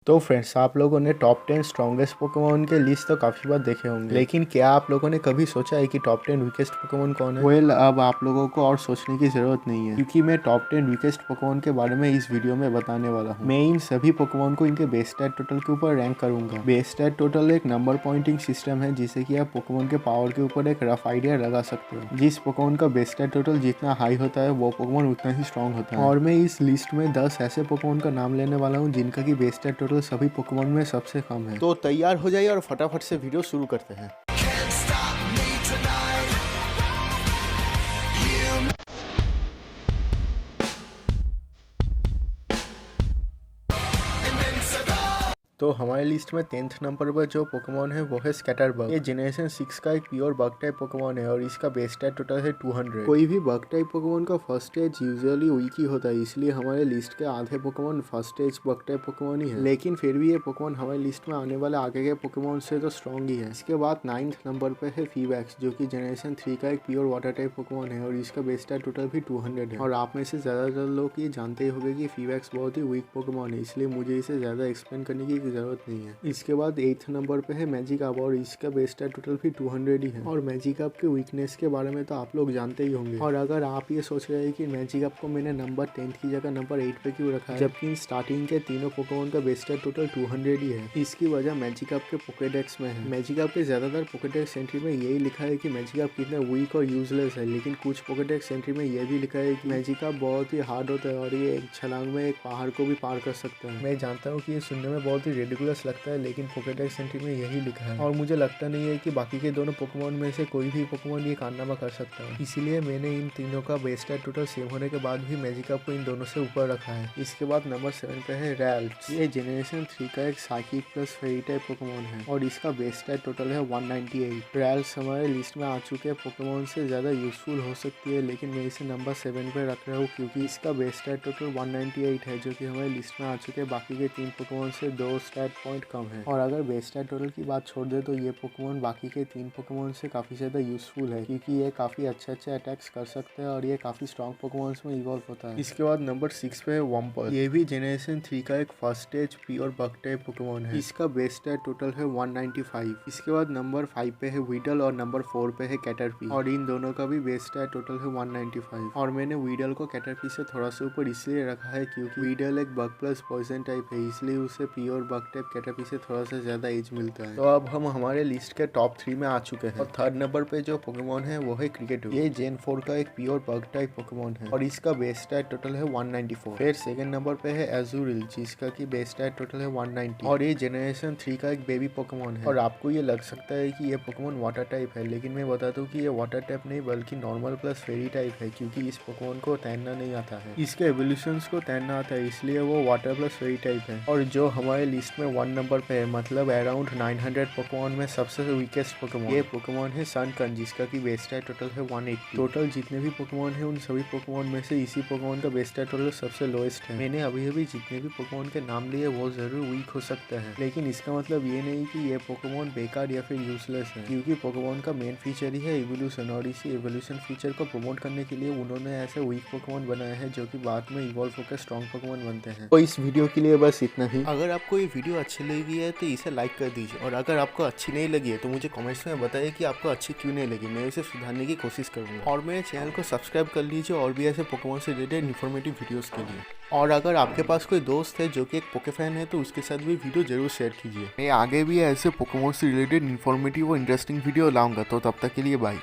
तो फ्रेंड्स, आप लोगों ने टॉप 10 स्ट्रॉन्गेस्ट पोकेमोन के लिस्ट तो काफ़ी बार देखे होंगे, लेकिन क्या आप लोगों ने कभी सोचा है कि टॉप 10 वीकेस्ट पोकेमोन कौन है? अब आप लोगों को और सोचने की ज़रूरत नहीं है, क्योंकि मैं टॉप 10 वीकेस्ट पोकेमोन के बारे में इस वीडियो में बताने वाला हूँ। मैं इन सभी पोकेमोन को इनके बेस स्टैट टोटल के ऊपर रैंक करूंगा। बेस स्टैट टोटल एक नंबर पॉइंटिंग सिस्टम है, जिससे कि आप पोकेमोन के पावर के ऊपर एक रफ आइडिया लगा सकते हो। जिस पोकेमोन का बेस स्टैट टोटल जितना हाई होता है, वो पोकेमोन उतना ही स्ट्रॉन्ग होता है। और मैं इस लिस्ट में 10 ऐसे पोकेमोन का नाम लेने वाला हूँ जिनका की बेस स्टैट टोटल सभी पोकेमोन में सबसे कम है। तो तैयार हो जाइए और फटाफट से वीडियो शुरू करते हैं। तो हमारे लिस्ट में 10th नंबर पर जो पोकेमोन है वो है स्कैटरबग। ये जनरेशन 6 का एक प्योर बग टाइप पोकेमोन है और इसका बेस स्टैट टोटल है 200। कोई भी बग टाइप पोकेमोन का फर्स्ट स्टेज यूजुअली वीक ही होता है, इसलिए हमारे लिस्ट के आधे Pokemon first stage bug type Pokemon ही है। लेकिन फिर भी ये पोकेमोन हमारे लिस्ट में आने वाले आगे के पोकेमोन से तो स्ट्रॉन्ग ही है। इसके बाद 9th नंबर पे है फीवैक्स, जो कि जनरेशन 3 का एक प्योर वाटर टाइप पोकेमोन है और इसका बेस स्टैट टोटल भी 200 है। और आप में से ज्यादातर लोग ये जानते ही होंगे कि फीवैक्स बहुत ही वीक पोकेमोन है, इसलिए मुझे इसे ज्यादा एक्सप्लेन करने की जरूरत नहीं है। इसके बाद 8th नंबर पे है मैजिकाप और इसका बेस स्टैट टोटल भी 200 ही है। और मैजिकाप के वीकनेस के बारे में तो आप लोग जानते ही होंगे। और अगर आप ये सोच रहे हैं कि मैजिकाप को मैंने नंबर 10 की जगह नंबर 8 पे क्यों रखा है, जबकि स्टार्टिंग के तीनों पोकेमोन का बेस स्टैट टोटल 200 ही है, इसकी वजह मैजिकाप के पोकेडेक्स में है। मैजिकाप के ज्यादातर पोकेडेक्स एंट्री में यही लिखा है कि मैजिकाप कितना वीक और यूजलेस है, लेकिन कुछ पोकेडेक्स एंट्री में यह भी लिखा है कि मैजिकाप बहुत ही हार्ड होता है और ये एक छलांग में एक पहाड़ को भी पार कर सकता है। मैं जानता हूँ कि ये सुनने में बहुत ही रेडिकुलस लगता है, लेकिन पोकेडेक्स एंट्री में यही लिखा है और मुझे लगता नहीं है कि बाकी के दोनों पोकेमोन में से कोई भी पोकेमोन ये कारनामा कर सकता है। इसीलिए मैंने इन तीनों का बेस स्टैट टोटल सेम होने के बाद भी मैजिकाप को इन दोनों से ऊपर रखा है। इसके बाद नंबर 7 पे है रैल्स। ये जनरेशन 3 का एक साइकिक प्लस फेरी टाइप पोकेमोन है और इसका बेस स्टैट टोटल है 198। रैल्स हमारे लिस्ट में आ चुके पोकेमोन से ज्यादा यूजफुल हो सकती है, लेकिन मैं इसे नंबर 7 पे रख रहा हूँ क्योंकि इसका बेस स्टैट टोटल 198 है, जो कि हमारे लिस्ट में आ चुके बाकी के 3 पोकेमोन से 2 स्टैट पॉइंट कम है। और अगर बेस स्टैट टोटल की बात छोड़ दे तो ये पोकेमोन बाकी के 3 पोकेमोन से काफी ज्यादा यूजफुल है, क्योंकि ये काफी अच्छे अटैक्स कर सकते हैं और ये काफी स्ट्रॉन्ग पोकेमोन्स में इवॉल्व होता है। इसके बाद नंबर 6 पे है वम्पर। ये भी जनरेशन 3 का एक first stage pure bug type Pokemon है। इसका बेस स्टैट टोटल है 195। इसके बाद नंबर 5 पे है वीडल और नंबर 4 पे है कैटरपी और इन दोनों का भी बेस स्टैट टोटल है 195। और मैंने वीडल को कैटरपी से थोड़ा सा ऊपर इसलिए रखा है क्योंकि वीडल एक बग प्लस पॉइजन टाइप है, इसलिए उसे प्योर बग टाइप कैटरपी से थोड़ा सा ज्यादा एज मिलता है। तो अब हम हमारे लिस्ट के टॉप 3 में आ चुके हैं और 3rd नंबर पे जो पोकेमोन है वो है क्रिकेटो। ये जेन 4 का एक प्योर बग टाइप पोकेमोन है और इसका बेस स्टैट टोटल है 194। फिर 2nd नंबर पे है एजुरिल, जिसका की बेस स्टैट टोटल है 190 और ये जनरेशन 3 का एक बेबी पोकेमोन है। और आपको ये लग सकता है कि ये पोकेमोन वाटर टाइप है, लेकिन मैं बता दूं कि ये वाटर टाइप नहीं बल्कि नॉर्मल प्लस फेरी टाइप है, क्योंकि इस पोकेमोन को तैरना नहीं आता है। इसके एवोल्यूशंस को तैरना आता है, इसलिए वो वाटर प्लस फेरी टाइप है। और जो हमारे लिस्ट में 1 नंबर पे है, मतलब अराउंड 900 पोकेमोन में सबसे वीकेस्ट पोकेमोन, ये पोकेमोन है सनकन, जिसका की बेस स्टैट टोटल है 180। टोटल जितने भी पोकेमोन है उन सभी पोकेमोन में से इसी पोकेमोन का बेस स्टैट टोटल सबसे लोएस्ट है। मैंने अभी जितने भी पोकेमोन के नाम लिए वो जरूर वीक हो सकता है, लेकिन इसका मतलब ये नहीं कि ये पोकेमोन बेकार या फिर यूजलेस है, क्योंकि पोकेमोन का मेन फीचर ही है इवोल्यूशन और इसी इवोल्यूशन फीचर को प्रमोट करने के लिए उन्होंने ऐसे वीक पोकेमोन बनाए हैं जो कि बाद में इवॉल्व होकर स्ट्रॉन्ग पोकेमोन बनते हैं। तो इस वीडियो के लिए बस इतना ही। अगर आपको ये वीडियो अच्छी लगी है तो इसे लाइक कर दीजिए और अगर आपको अच्छी नहीं लगी है तो मुझे कमेंट्स में बताइए कि आपको अच्छी क्यों नहीं लगी, मैं इसे सुधारने की कोशिश करूंगा। और मेरे चैनल को सब्सक्राइब कर लीजिए और भी ऐसे पोकेमोन से रिलेटेड इन्फॉर्मेटिव वीडियोस के लिए। और अगर आपके पास कोई दोस्त है जो कि एक पोके फैन है तो उसके साथ भी वीडियो जरूर शेयर कीजिए। मैं आगे भी ऐसे पोकेमोन से रिलेटेड इन्फॉर्मेटिव और इंटरेस्टिंग वीडियो लाऊंगा। तो तब तक के लिए बाय।